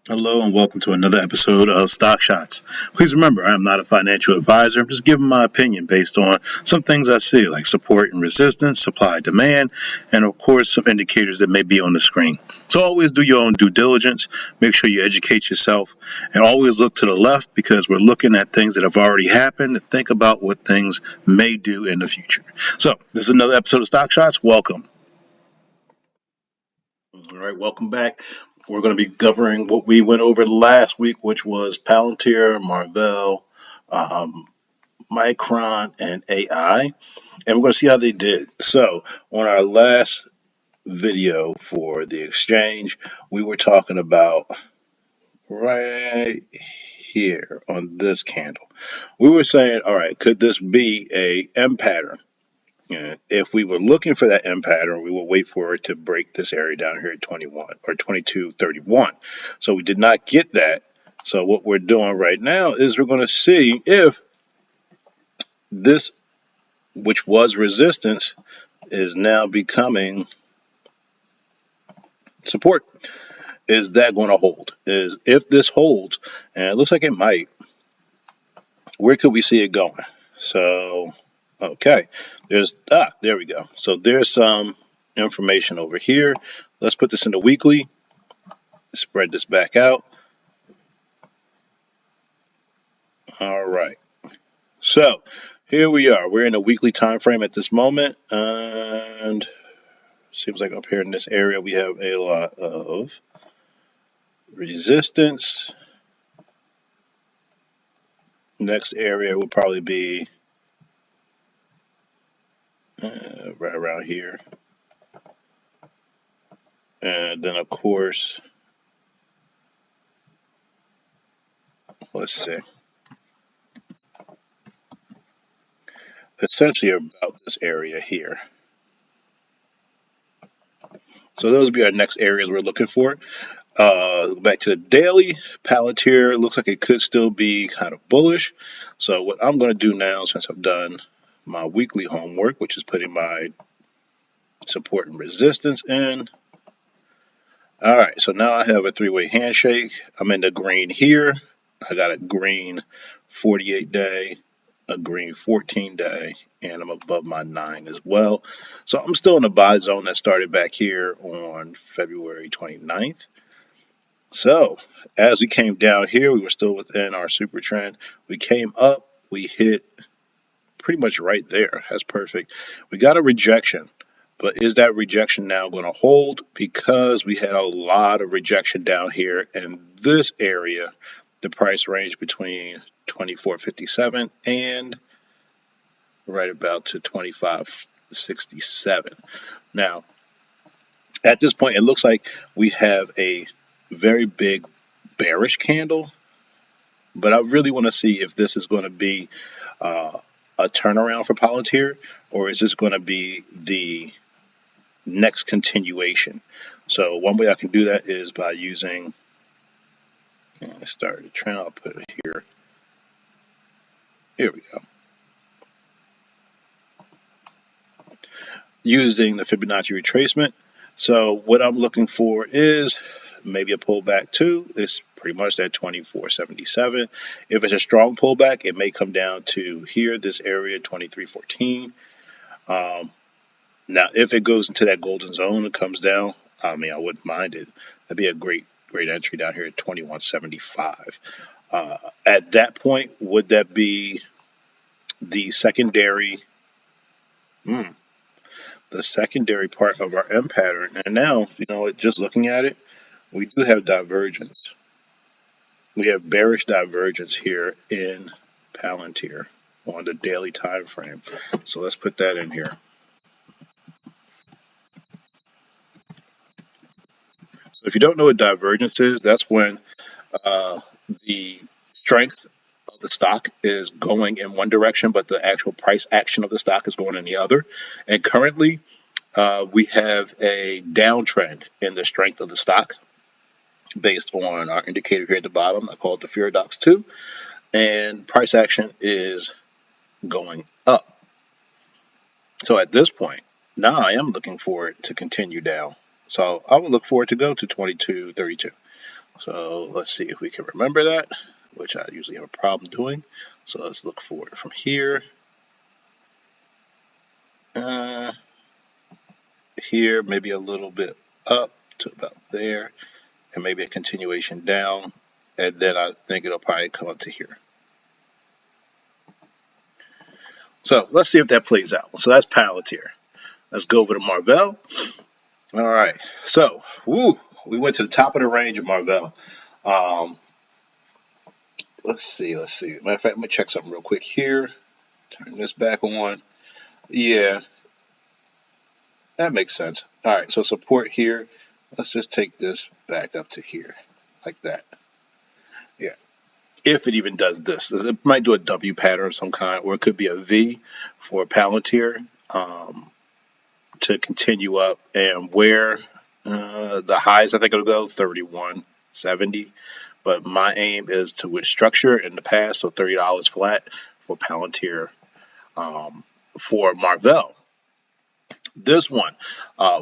Hello and welcome to another episode of Stock Shots. Please remember, I am not a financial advisor. I'm just giving my opinion based on some things I see, like support and resistance, supply, demand, and of course, some indicators that may be on the screen. So always do your own due diligence. Make sure you educate yourself and always look to the left because we're looking at things that have already happened and think about what things may do in the future. So this is another episode of Stock Shots. Welcome. All right, welcome back. We're going to be covering what we went over last week, which was Palantir, Marvell, um, Micron, and AI. And we're going to see how they did. So, on our last video for the exchange, we were talking about right here on this candle. We were saying, all right, could this be a M pattern? And if we were looking for that M pattern, we will wait for it to break this area down here at 21 or 22.31. So we did not get that. So what we're doing right now is we're going to see if this, which was resistance, is now becoming support. Is that going to hold? Is if this holds, and it looks like it might, where could we see it going? So, okay, there we go. So there's some information over here. Let's put this in the weekly, spread this back out. All right. So here we are. We're in a weekly time frame at this moment, and seems like up here in this area we have a lot of resistance. Next area will probably be right around here. And then, of course, let's see, essentially about this area here. So those would be our next areas we're looking for. Back to the daily, Palantir looks like it could still be kind of bullish. So what I'm going to do now, since I've done my weekly homework, which is putting my support and resistance in. All right, so now I have a three-way handshake. I'm in the green here. I got a green 48-day, a green 14-day, and I'm above my 9 as well. So I'm still in the buy zone that started back here on February 29th. So as we came down here, we were still within our super trend. We came up, we hit pretty much right there. That's perfect. We got a rejection, but is that rejection now going to hold? Because we had a lot of rejection down here in this area. The price range between 24.57 and right about to 25.67. Now, at this point, it looks like we have a very big bearish candle, but I really want to see if this is going to be a turnaround for Palantir, or is this going to be the next continuation? So one way I can do that is by using, start the trend, I'll put it here. Here we go. Using the Fibonacci retracement. So what I'm looking for is maybe a pullback too. It's pretty much that 24.77. If it's a strong pullback, it may come down to here, this area, 23.14. Now, if it goes into that golden zone, it comes down, I mean, I wouldn't mind it. That'd be a great entry down here at 21.75. At that point, would that be the secondary? The secondary part of our M pattern. And now, just looking at it, we do have divergence. We have bearish divergence here in Palantir on the daily time frame. So let's put that in here. So if you don't know what divergence is, that's when the strength of the stock is going in one direction, but the actual price action of the stock is going in the other. And currently, we have a downtrend in the strength of the stock based on our indicator here at the bottom. I call it the Fear-Dox 2. And price action is going up. So at this point, now I am looking for it to continue down. So I would look for it to go to 22.32. So let's see if we can remember that, which I usually have a problem doing. So let's look for it from here. Here, maybe a little bit up to about there, and maybe a continuation down, and then I think it'll probably come up to here. So let's see if that plays out. So that's Palantir. Let's go over to Marvell. All right. So, we went to the top of the range of Marvell. Um, let's see. Matter of fact, let me check something real quick here. Turn this back on. Yeah, that makes sense. All right. So support here. Let's just take this back up to here, like that. Yeah. If it even does this, it might do a W pattern of some kind, or it could be a V for Palantir. To continue up, and where the highs I think it'll go 31.70, but my aim is to with structure in the past, so $30 flat for Palantir. For Marvell, this one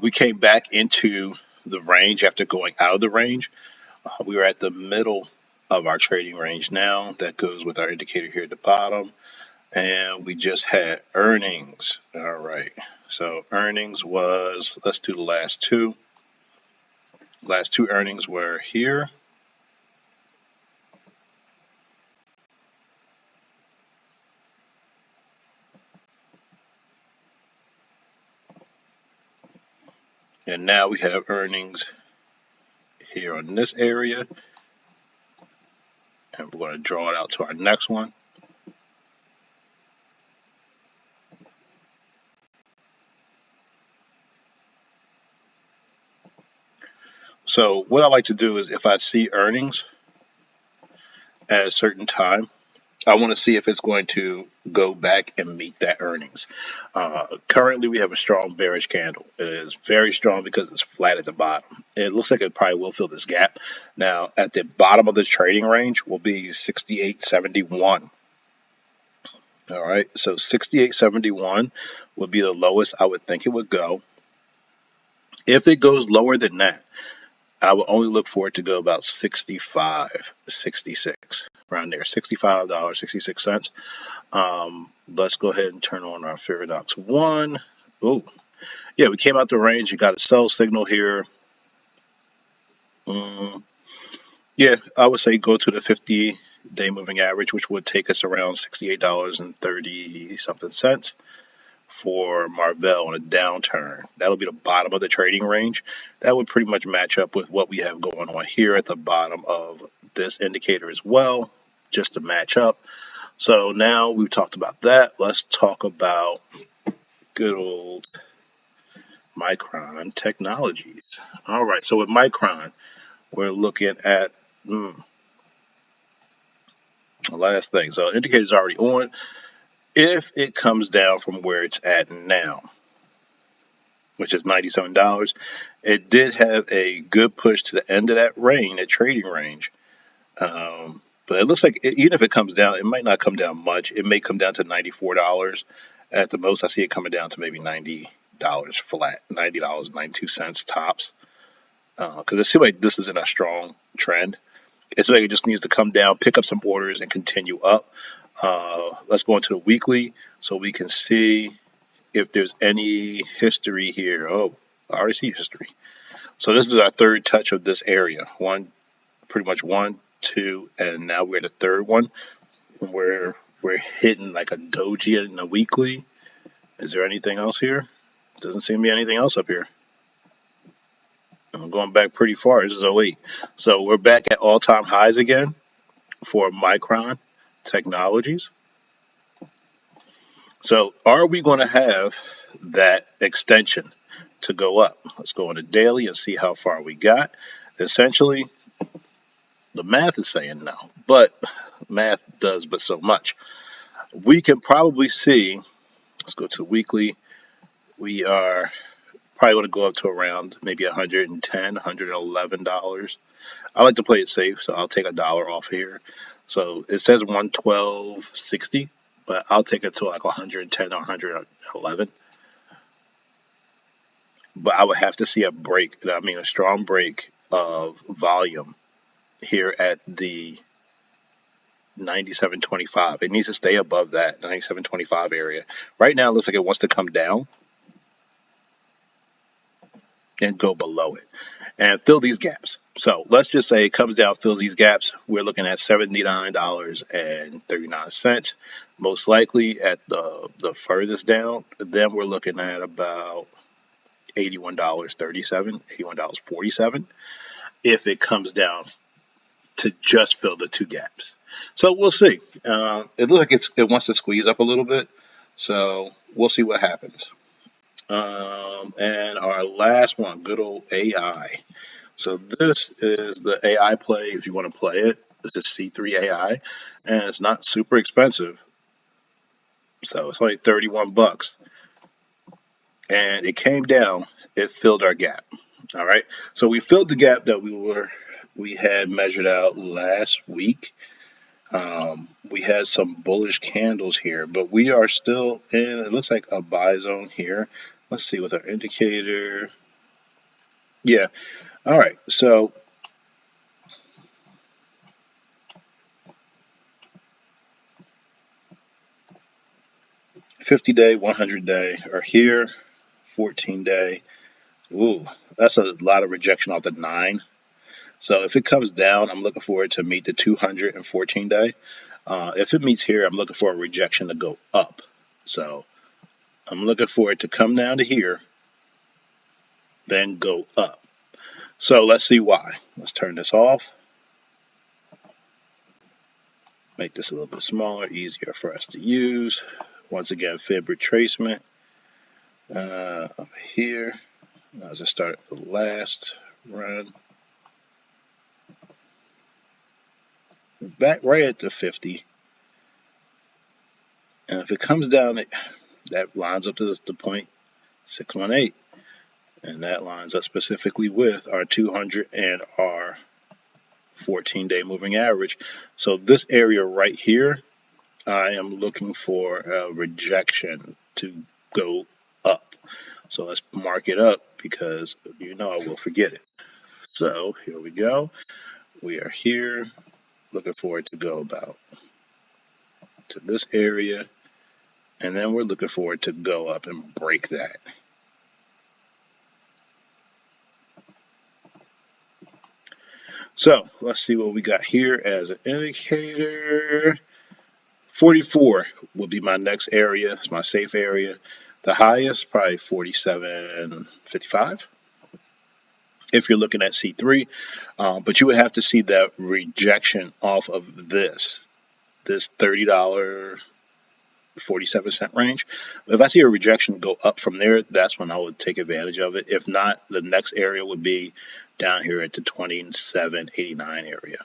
we came back into the range after going out of the range. We were at the middle of our trading range now. That goes with our indicator here at the bottom. And we just had earnings. All right. So earnings was, let's do the last two. Last two earnings were here. And now we have earnings here on this area. And we're going to draw it out to our next one. So what I like to do is if I see earnings at a certain time, I want to see if it's going to go back and meet that earnings. Currently, we have a strong bearish candle. It is very strong because it's flat at the bottom. It looks like it probably will fill this gap. Now, at the bottom of this trading range will be 68.71. All right, so 68.71 would be the lowest I would think it would go. If it goes lower than that, I will only look for it to go about 65.66, around there, $65.66. Let's go ahead and turn on our Paradox 1. Oh, yeah, we came out the range. You got a sell signal here. Yeah, I would say go to the 50-day moving average, which would take us around $68.30 something cents for Marvell on a downturn. That'll be the bottom of the trading range. That would pretty much match up with what we have going on here at the bottom of this indicator as well, just to match up. So now we've talked about that. Let's talk about good old Micron Technologies. All right, so with Micron, we're looking at the last thing. So indicator's already on. If it comes down from where it's at now, which is $97, it did have a good push to the end of that range, that trading range. But it looks like even if it comes down, it might not come down much. It may come down to $94 at the most. I see it coming down to maybe $90 flat, $90.92 tops. Because it seems like this isn't a strong trend. It seems like it just needs to come down, pick up some orders, and continue up. Let's go into the weekly so we can see if there's any history here. Oh, I already see history. So this is our third touch of this area. Pretty much one, two, and now we're at the third one. Where we're hitting like a doji in the weekly. Is there anything else here? Doesn't seem to be anything else up here. I'm going back pretty far. This is 08. So we're back at all-time highs again for Micron Technologies. So are we going to have that extension to go up? Let's go on a daily and see how far we got. Essentially, the math is saying no, but math does but so much. We can probably see, let's go to weekly, we are probably going to go up to around maybe $110, $111. I like to play it safe, so I'll take $1 off here. So it says 112.60, but I'll take it to like 110 or 111. But I would have to see a break, I mean a strong break of volume here at the 97.25. It needs to stay above that 97.25 area. Right now, it looks like it wants to come down and go below it and fill these gaps. So let's just say it comes down, fills these gaps. We're looking at $79.39, most likely at the furthest down. Then we're looking at about $81.37, $81.47 if it comes down to just fill the two gaps. So we'll see. It looks like it wants to squeeze up a little bit. So we'll see what happens. And our last one, good old AI. So this is the AI play if you want to play it. This is C3 AI, and it's not super expensive. So it's only 31 bucks. And it came down, it filled our gap. All right. So we filled the gap that we had measured out last week. We had some bullish candles here, but we are still in, it looks like a buy zone here. Let's see with our indicator. Yeah. All right. So 50-day, 100-day are here. 14-day. Ooh, that's a lot of rejection off the 9. So if it comes down, I'm looking for it to meet the 214-day. If it meets here, I'm looking for a rejection to go up. So I'm looking for it to come down to here, then go up. So let's see why. Let's turn this off. Make this a little bit smaller, easier for us to use. Once again, fib retracement. Up here. I'll just start the last run. Back right at the 50. And if it comes down, that lines up to the point 618. And that lines up specifically with our 200 and our 14-day moving average. So this area right here, I am looking for a rejection to go up. So let's mark it up because I will forget it. So here we go. We are here looking for it to go about to this area. And then we're looking for it to go up and break that. So let's see what we got here as an indicator. 44 will be my next area. It's my safe area. The highest, probably 47.55 if you're looking at C3. But you would have to see that rejection off of this $30.47 range. If I see a rejection go up from there, that's when I would take advantage of it. If not, the next area would be down here at the 27.89 area.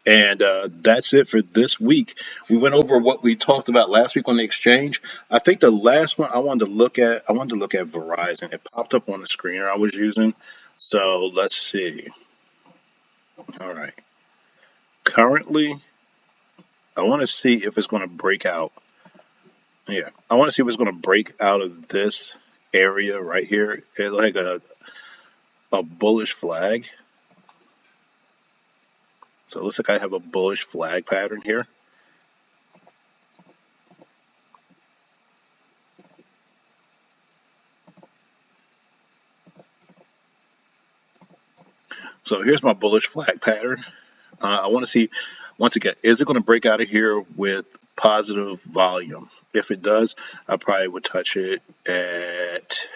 And that's it for this week. We went over what we talked about last week on the exchange. I think the last one I wanted to look at Verizon. It popped up on the screener I was using. So let's see. All right. Currently, I want to see if it's going to break out. Yeah, I want to see if it's going to break out of this area right here. It's like a bullish flag. So it looks like I have a bullish flag pattern here. So here's my bullish flag pattern. I want to see, once again, is it going to break out of here with positive volume? If it does, I probably would touch it at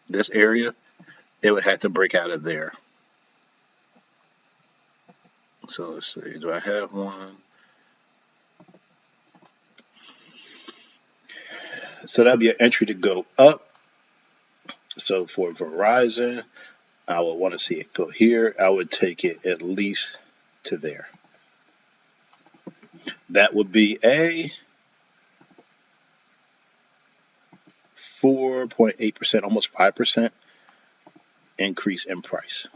this area. It would have to break out of there. So let's see, do I have one? So that'd be an entry to go up. So for Verizon, I would want to see it go here. I would take it at least to there. That would be a 4.8%, almost 5% increase in price.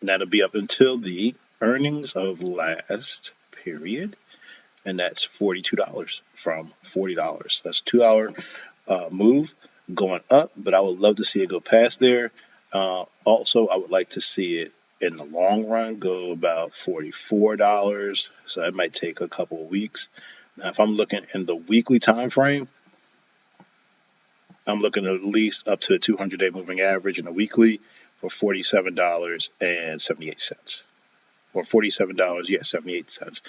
And that'll be up until the earnings of last period, and that's $42 from $40. That's a $2 move going up, but I would love to see it go past there. Also, I would like to see it in the long run go about $44. So that might take a couple of weeks. Now, if I'm looking in the weekly time frame, I'm looking at least up to the 200-day moving average in a weekly for $47.78. Or $47, yeah, 78 cents.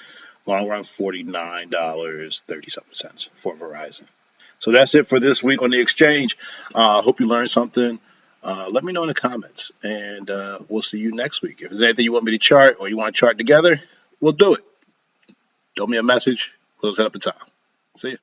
Long run, $49.30 for Verizon. So that's it for this week on the exchange. Hope you learned something. Let me know in the comments, and we'll see you next week. If there's anything you want me to chart or you want to chart together, we'll do it. Throw me a message. We'll set up a time. See you.